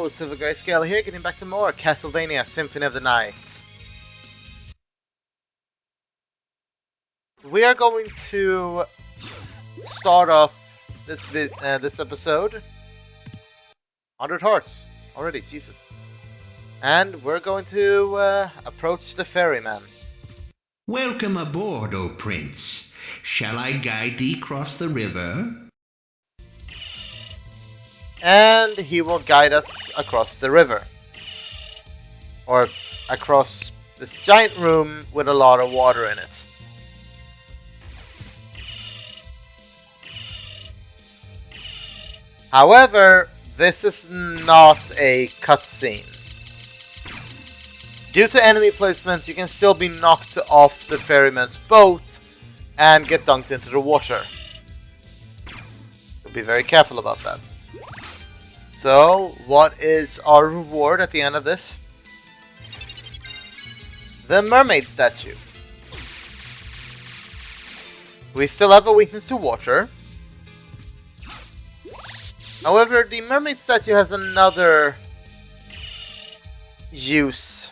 Hello, Silver Greyscale here, getting back to more Castlevania Symphony of the Night. We are going to start off this episode 100 hearts already, Jesus. And we're going to approach the Ferryman. Welcome aboard, O Prince. Shall I guide thee across the river? And he will guide us across the river. Or across this giant room with a lot of water in it. However, this is not a cutscene. Due to enemy placements, you can still be knocked off the ferryman's boat and get dunked into the water. So be very careful about that. So, what is our reward at the end of this? The mermaid statue. We still have a weakness to water. However, the mermaid statue has another use.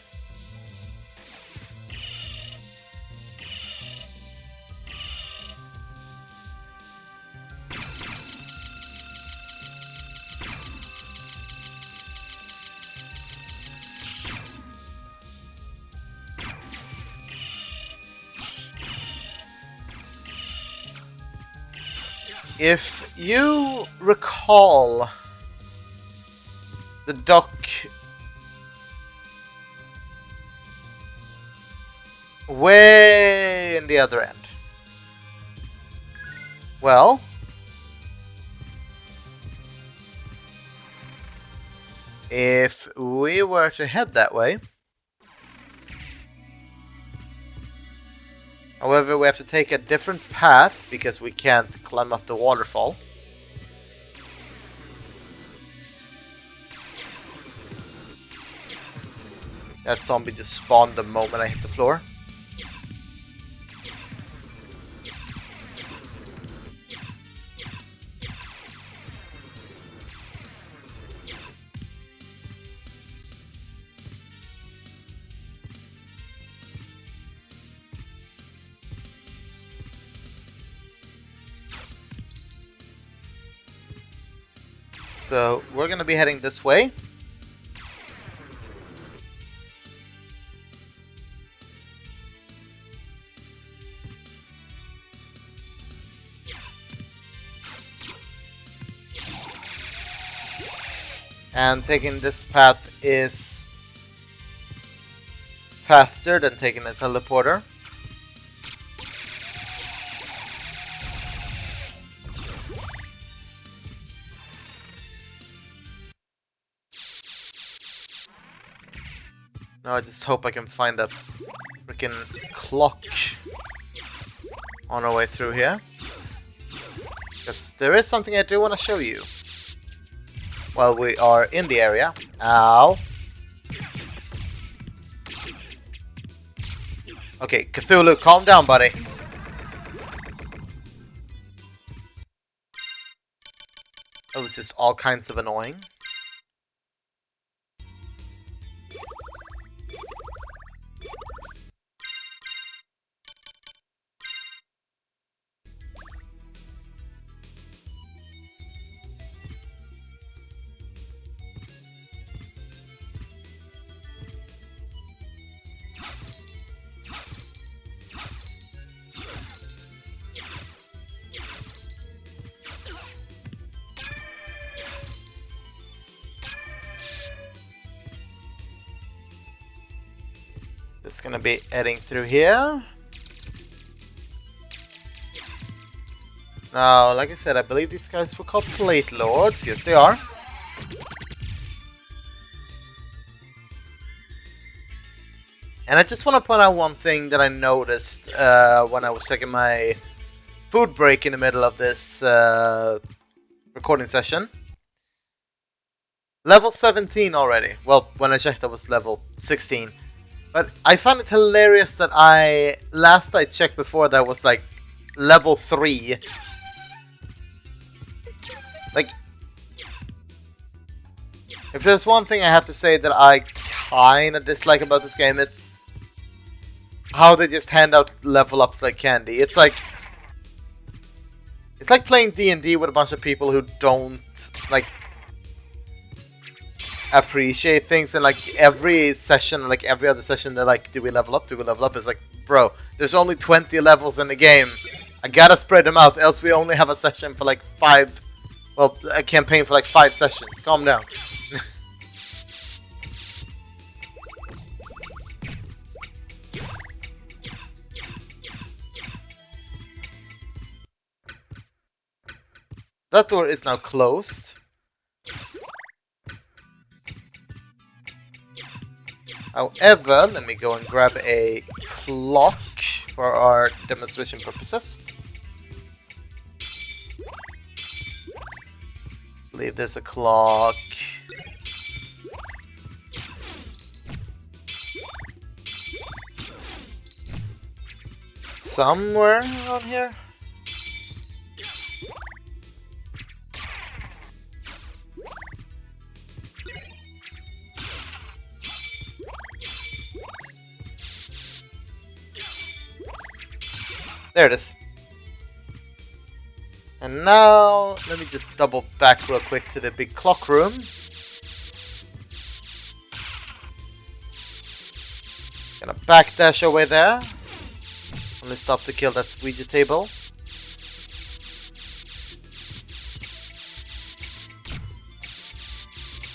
If you recall the dock way in the other end, well, if we were to head that way, however, we have to take a different path because we can't climb up the waterfall. That zombie just spawned the moment I hit the floor. So we're going to be heading this way. And taking this path is faster than taking a teleporter. Now I just hope I can find a freaking clock on our way through here. Because there is something I do want to show you while we are in the area. Ow. Okay, Cthulhu, calm down, buddy. That was just all kinds of annoying. Just gonna be heading through here. Now, like I said, I believe these guys were called Plate Lords. Yes, they are. And I just want to point out one thing that I noticed when I was taking my food break in the middle of this recording session. Level 17 already. Well, when I checked, I was level 16. But I found it hilarious that last I checked before, that was like level 3. Like, If there's one thing I have to say that I kind of dislike about this game, it's how they just hand out level ups like candy. It's like playing D&D with a bunch of people who don't like appreciate things, and like every session, like every other session, they're like, do we level up? Do we level up? It's like, bro, there's only 20 levels in the game. I gotta spread them out, else we only have a session for like a campaign for like 5 sessions. Calm down. That door is now closed. However, let me go and grab a clock for our demonstration purposes. I believe there's a clock. Somewhere around here. There it is. And now, let me just double back real quick to the big clock room. Gonna backdash away there. Only stop to kill that Ouija table.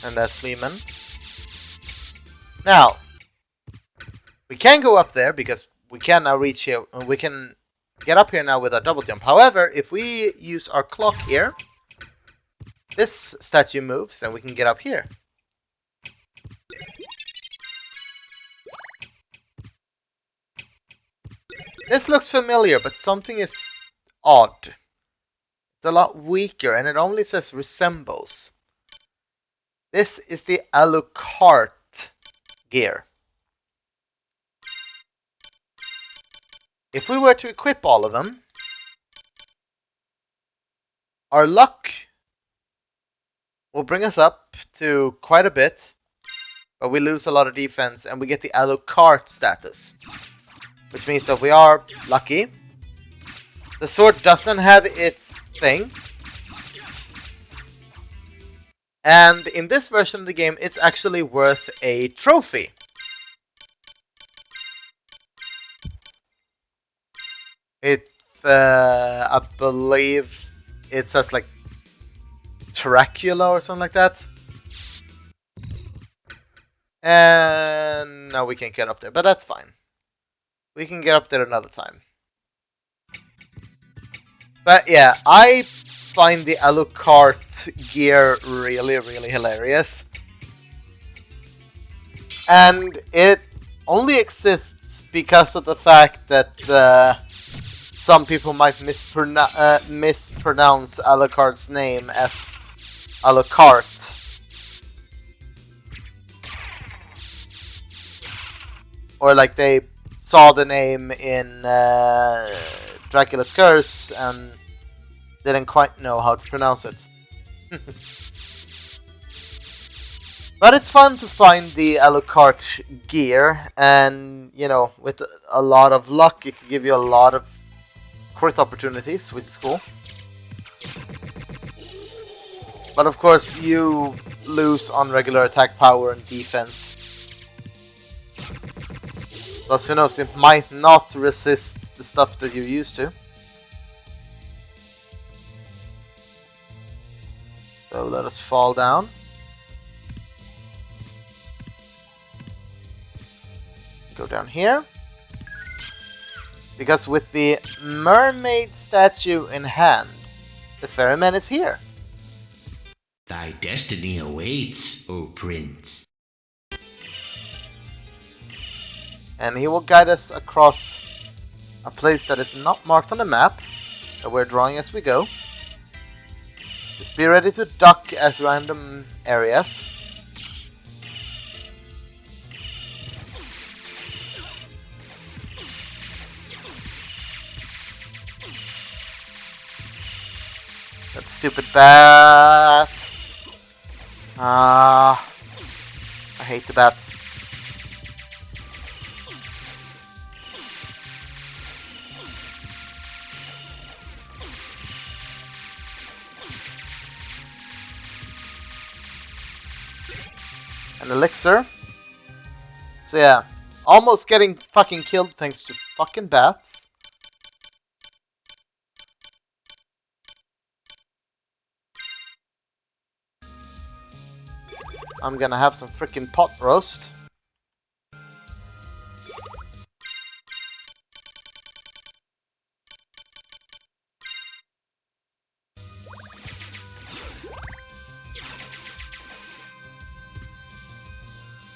And that's Ferryman. Now, we can go up there because we can now reach here, and we can get up here now with our double jump. However, if we use our clock here, this statue moves and we can get up here. This looks familiar, but something is odd. It's a lot weaker and it only says resembles. This is the Alucard gear. If we were to equip all of them, our luck will bring us up to quite a bit, but we lose a lot of defense and we get the Alucard status, which means that we are lucky. The sword doesn't have its thing, and in this version of the game it's actually worth a trophy. I believe it says like Dracula or something like that. And now we can't get up there, but that's fine. We can get up there another time. But yeah, I find the Alucard gear really, really hilarious. And it only exists because of the fact that some people might mispronounce Alucard's name as Alucard. Or like they saw the name in Dracula's Curse and didn't quite know how to pronounce it. But it's fun to find the Alucard gear, and you know, with a lot of luck it can give you a lot of crit opportunities, which is cool. But of course you lose on regular attack power and defense. Plus who knows, it might not resist the stuff that you're used to. So let us fall down. Go down here. Because with the mermaid statue in hand, the ferryman is here. Thy destiny awaits, O Prince. And he will guide us across a place that is not marked on the map, that we're drawing as we go. Just be ready to duck as random areas. That stupid bat. Ah, I hate the bats. An elixir. So yeah, almost getting fucking killed thanks to fucking bats. I'm gonna have some freaking pot roast.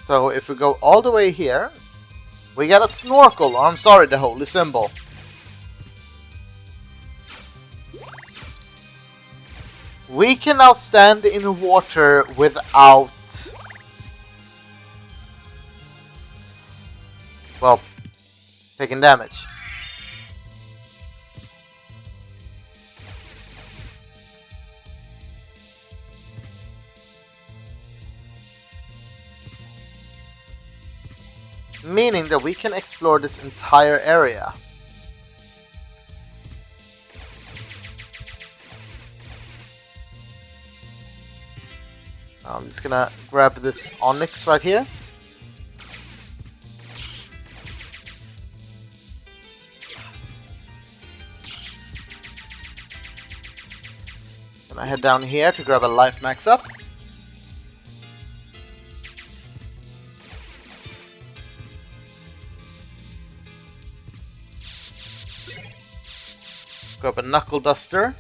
So if we go all the way here, we get a snorkel, or I'm sorry, the holy symbol. We can now stand in water without, well, taking damage. Meaning that we can explore this entire area. I'm just gonna grab this onyx right here. Gonna head down here to grab a life max up. Grab a knuckle duster.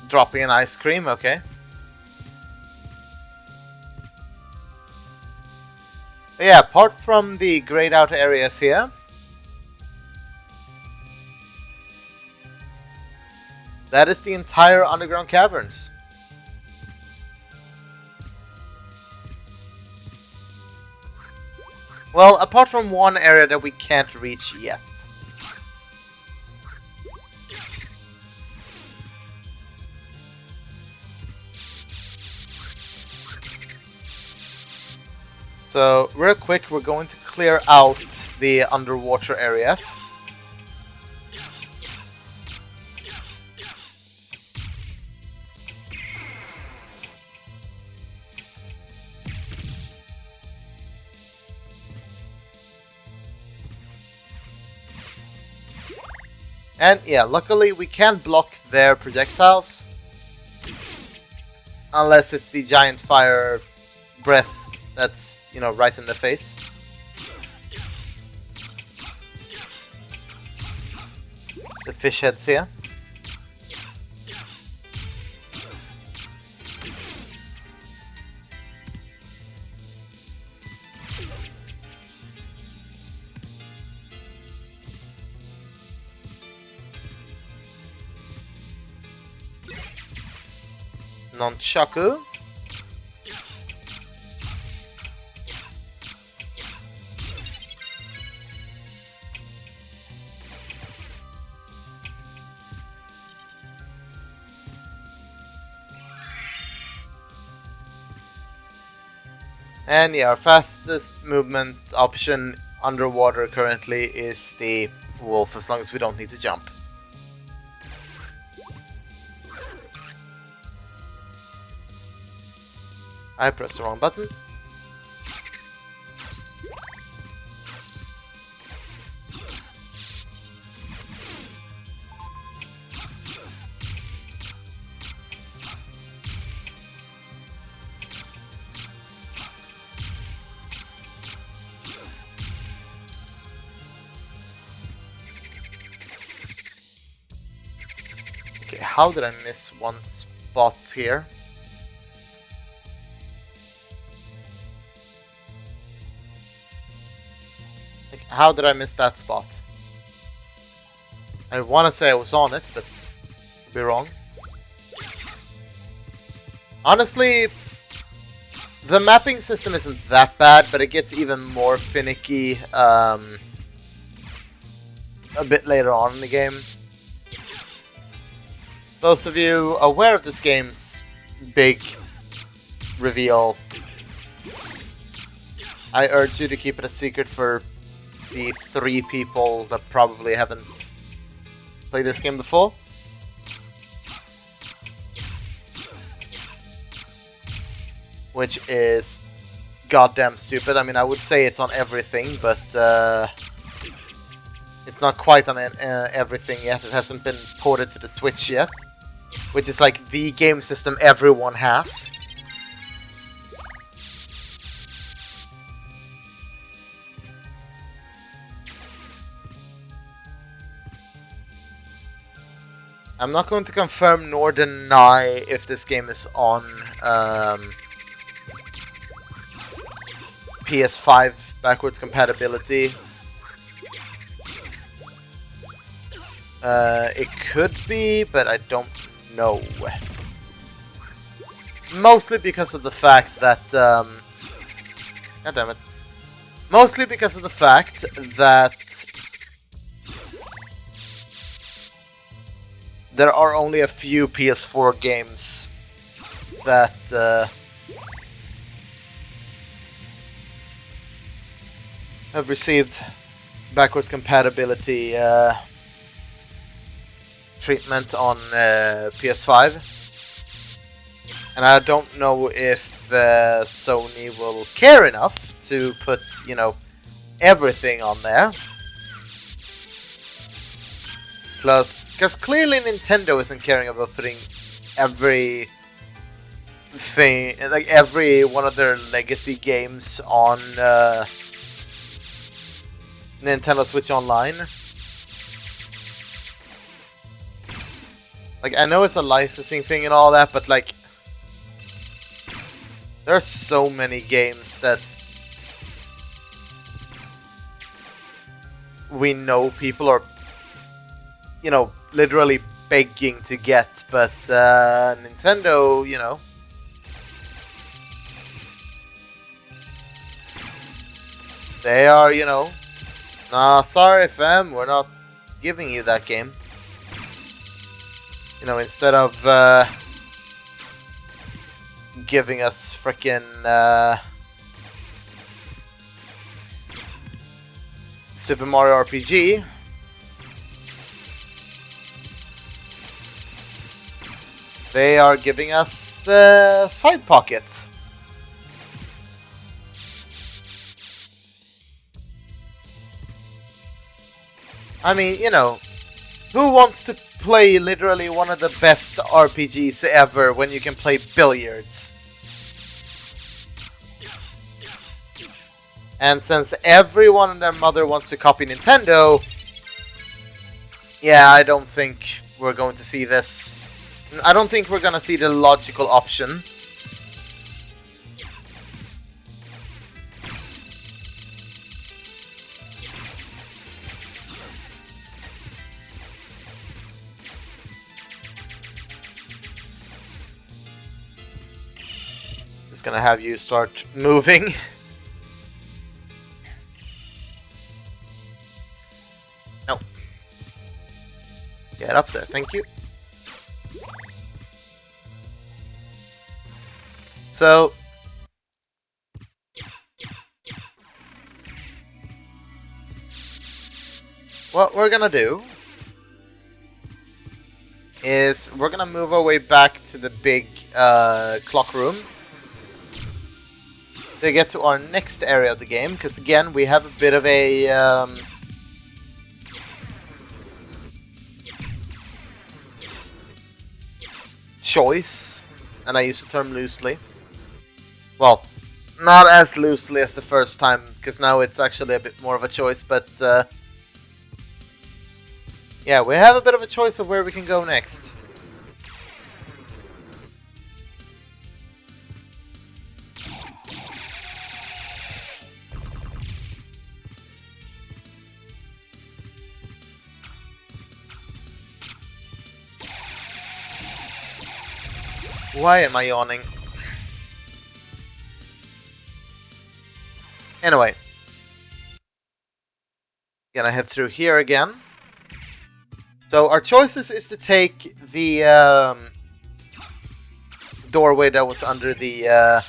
Dropping an ice cream, okay. But yeah, apart from the grayed out areas here, that is the entire underground caverns. Well, apart from one area that we can't reach yet. So, real quick, we're going to clear out the underwater areas. And yeah, luckily we can't block their projectiles. Unless it's the giant fire breath that's, you know, right in the face. The fish heads here. Nunchaku. And yeah, our fastest movement option underwater currently is the wolf, as long as we don't need to jump. I pressed the wrong button. Okay, how did I miss one spot here? How did I miss that spot? I want to say I was on it, but I'd be wrong. Honestly, the mapping system isn't that bad, but it gets even more finicky a bit later on in the game. Those of you aware of this game's big reveal, I urge you to keep it a secret for the 3 people that probably haven't played this game before. Which is goddamn stupid. I mean, I would say it's on everything, but it's not quite on everything yet. It hasn't been ported to the Switch yet, which is like the game system everyone has. I'm not going to confirm nor deny if this game is on PS5 backwards compatibility. It could be, but I don't know. Mostly because of the fact that God damn it. Mostly because of the fact that there are only a few PS4 games that have received backwards compatibility treatment on PS5, and I don't know if Sony will care enough to put, you know, everything on there. Plus, because clearly Nintendo isn't caring about putting every thing, like every one of their legacy games on Nintendo Switch Online. Like, I know it's a licensing thing and all that, but like, there are so many games that we know people are, you know, literally begging to get, but Nintendo, you know, they are, you know, nah, sorry fam, we're not giving you that game. You know, instead of giving us frickin' Super Mario RPG, they are giving us Side Pocket. I mean, you know, who wants to play literally one of the best RPGs ever when you can play billiards? And since everyone and their mother wants to copy Nintendo, yeah, I don't think we're going to see this. I don't think we're gonna see the logical option. Just gonna have you start moving. No. Get up there, thank you. So, what we're gonna do is we're gonna move our way back to the big clock room to get to our next area of the game, because again we have a bit of a choice, and I use the term loosely. Well, not as loosely as the first time, because now it's actually a bit more of a choice, but yeah, we have a bit of a choice of where we can go next. Why am I yawning? Anyway. Gonna head through here again. So our choices is to take the doorway that was under the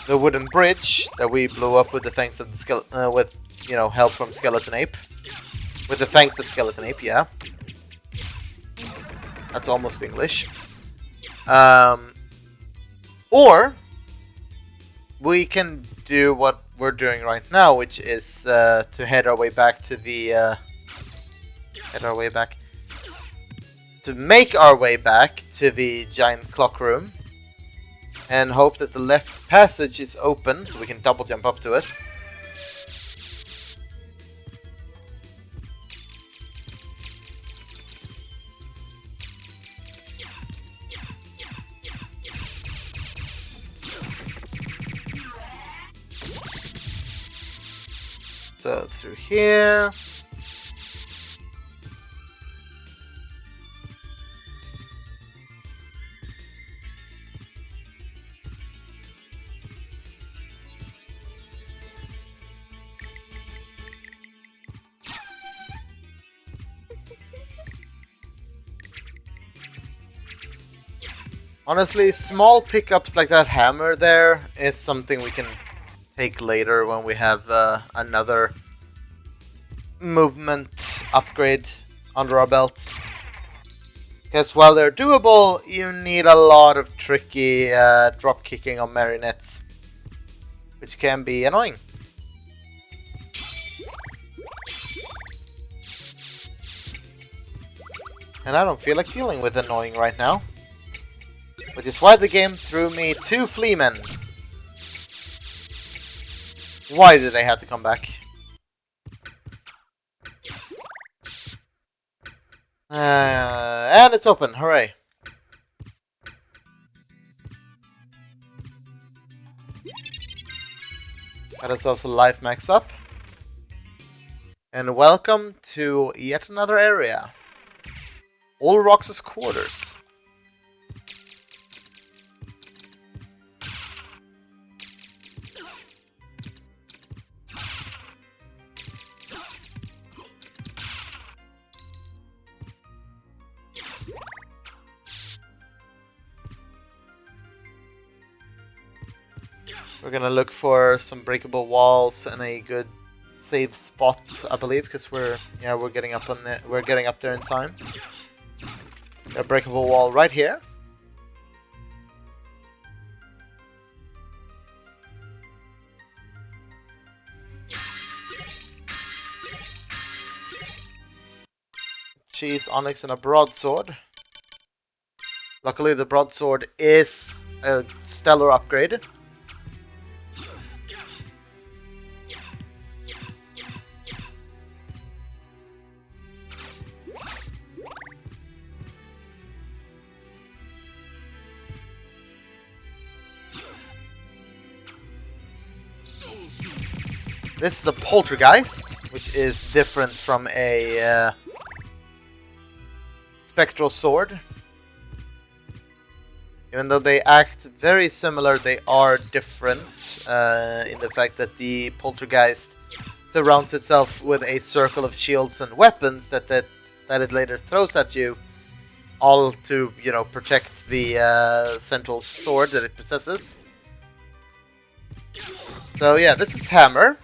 wooden bridge that we blew up with the thanks of the with help from Skeleton Ape. With the thanks of Skeleton Ape, yeah. That's almost English. Or we can do what we're doing right now, which is to head our way back to the to make our way back to the giant clock room and hope that the left passage is open so we can double jump up to it. So through here. Honestly, small pickups like that hammer there is something we can take later when we have another movement upgrade under our belt. Because while they're doable, you need a lot of tricky drop kicking on marionettes, which can be annoying. And I don't feel like dealing with annoying right now. Which is why the game threw me 2 Fleamen. Why did they have to come back? And it's open, hooray. Got ourselves a life max up. And welcome to yet another area. Olrox's quarters. We're gonna look for some breakable walls and a good save spot, I believe, because we're getting up on the we're getting up there in time. Got a breakable wall right here. Cheese, onyx, and a broadsword. Luckily, the broadsword is a stellar upgrade. This is a poltergeist, which is different from a spectral sword. Even though they act very similar, they are different in the fact that the poltergeist surrounds itself with a circle of shields and weapons that it later throws at you, all to protect the central sword that it possesses. So yeah, this is Hammer.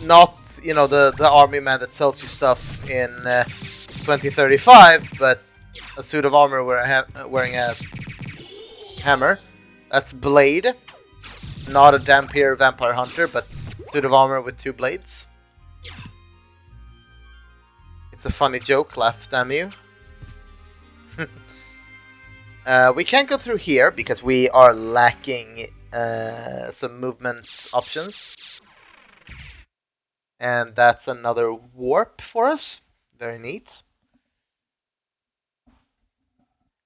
Not the army man that sells you stuff in 2035, but a suit of armor wearing a hammer. That's Blade, not a Dampier vampire hunter, but suit of armor with 2 blades. It's a funny joke, laugh damn you. We can't go through here because we are lacking some movement options. And that's another warp for us. Very neat.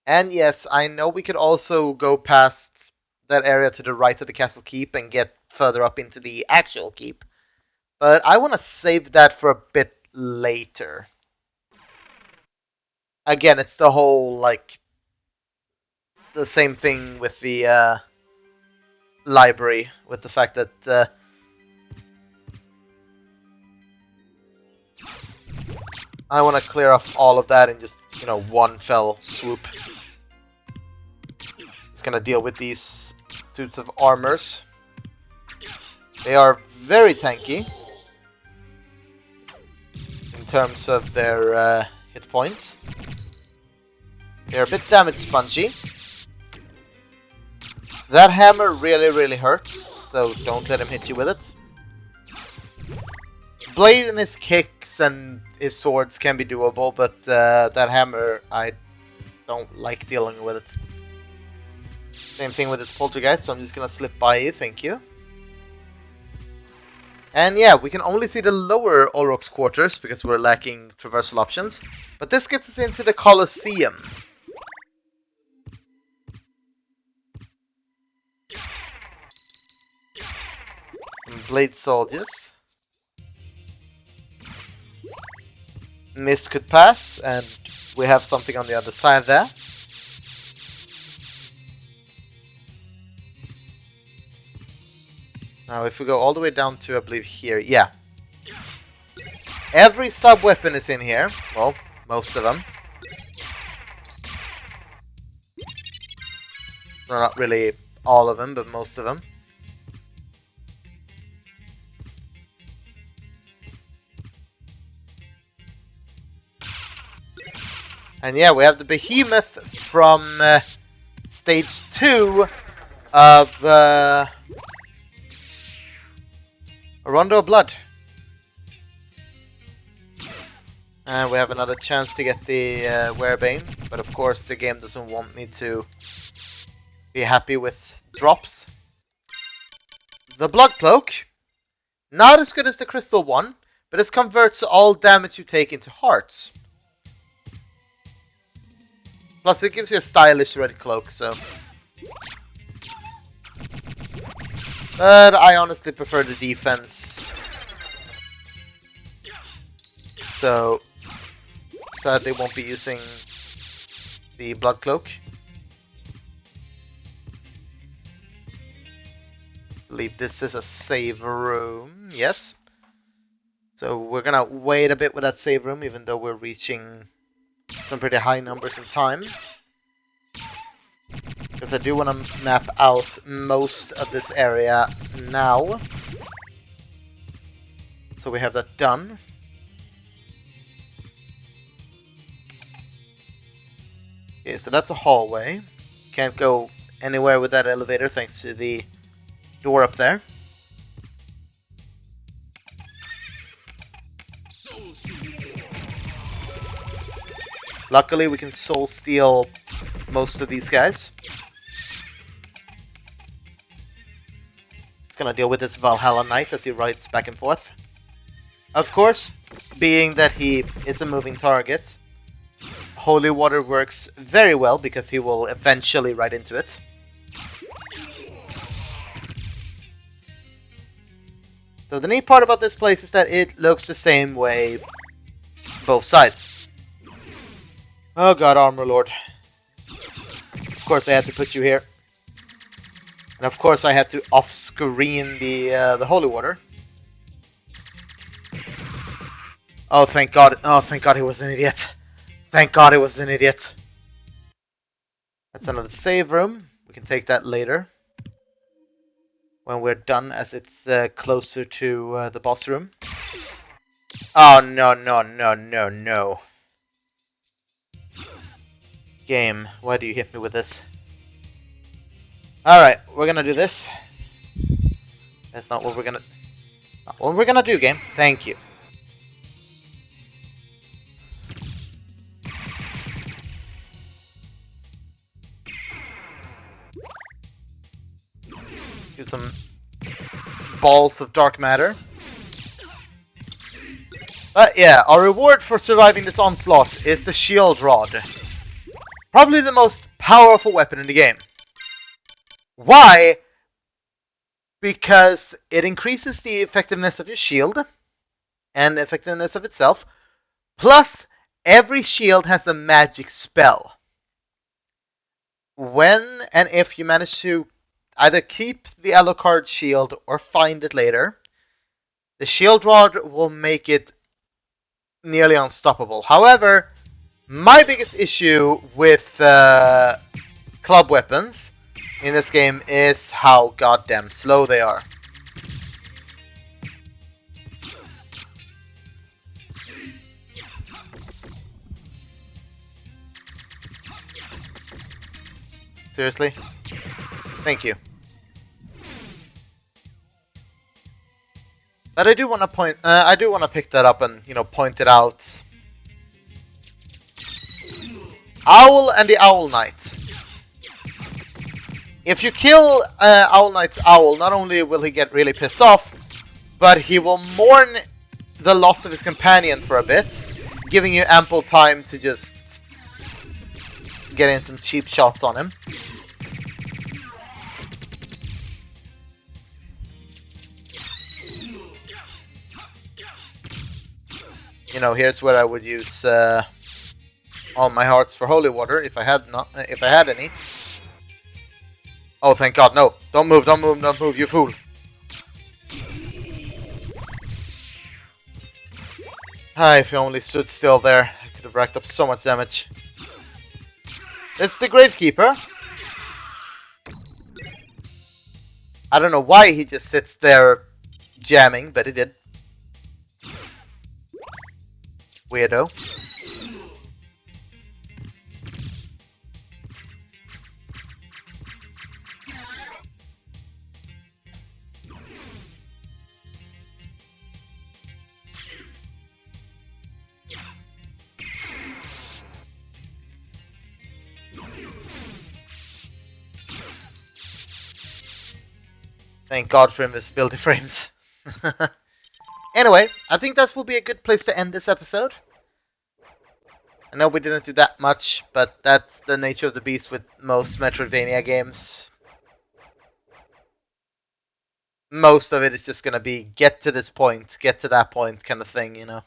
And yes, I know we could also go past that area to the right of the castle keep and get further up into the actual keep. But I want to save that for a bit later. Again, it's the whole, the same thing with the library, with the fact that I want to clear off all of that in just, one fell swoop. Just gonna deal with these suits of armors. They are very tanky in terms of their hit points. They're a bit damage spongy. That hammer really, really hurts, so don't let him hit you with it. Blade and his kicks and his swords can be doable, but that hammer, I don't like dealing with it. Same thing with his poltergeist, so I'm just gonna slip by you, thank you. And yeah, we can only see the lower Olroc's quarters because we're lacking traversal options. But this gets us into the Colosseum. Some blade soldiers. Mist could pass, and we have something on the other side there. Now, if we go all the way down to, I believe, here, yeah. Every sub-weapon is in here. Well, most of them. Well, not really all of them, but most of them. And yeah, we have the behemoth from stage 2 of A Rondo of Blood. And we have another chance to get the Werebane, but of course the game doesn't want me to be happy with drops. The Blood Cloak, not as good as the Crystal one, but it converts all damage you take into hearts. Plus it gives you a stylish red cloak, so... But I honestly prefer the defense. So... Sadly won't be using the Blood Cloak. I believe this is a save room, yes. So we're gonna wait a bit with that save room, even though we're reaching some pretty high numbers in time. Because I do want to map out most of this area now. So we have that done. Okay, so that's a hallway. Can't go anywhere with that elevator thanks to the door up there. Luckily, we can soul steal most of these guys. It's gonna deal with this Valhalla Knight as he rides back and forth. Of course, being that he is a moving target, Holy Water works very well because he will eventually ride into it. So the neat part about this place is that it looks the same way both sides. Oh god, Armor Lord. Of course I had to put you here. And of course I had to off-screen the Holy Water. Oh thank god. Oh thank god he was an idiot. Thank god he was an idiot. That's another save room. We can take that later. When we're done, as it's closer to the boss room. Oh no, no, no, no, no. Game, why do you hit me with this? Alright, we're gonna do this. That's not what we're gonna do, game. Thank you. Do some balls of dark matter. But yeah, our reward for surviving this onslaught is the shield rod. Probably the most powerful weapon in the game. Why? Because it increases the effectiveness of your shield and the effectiveness of itself. Plus, every shield has a magic spell. When and if you manage to either keep the Alucard shield or find it later, the shield rod will make it nearly unstoppable. However, my biggest issue with club weapons in this game is how goddamn slow they are. Seriously? Thank you. But I do want to pick that up and point it out. Owl and the Owl Knight. If you kill Owl Knight's owl, not only will he get really pissed off, but he will mourn the loss of his companion for a bit, giving you ample time to just get in some cheap shots on him. Here's where I would use all my hearts for holy water if I had any. Oh, thank God! No, don't move, you fool! If he only stood still there, I could have racked up so much damage. It's the Gravekeeper. I don't know why he just sits there jamming, but he did. Weirdo. Thank God for invisibility frames. Anyway, I think that will be a good place to end this episode. I know we didn't do that much, but that's the nature of the beast with most Metroidvania games. Most of it is just gonna be get to this point, get to that point kind of thing, But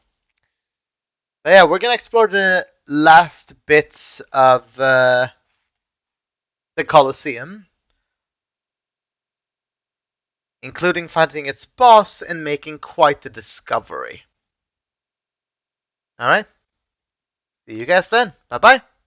yeah, we're gonna explore the last bits of the Colosseum, including finding its boss and making quite the discovery. Alright? See you guys then. Bye-bye.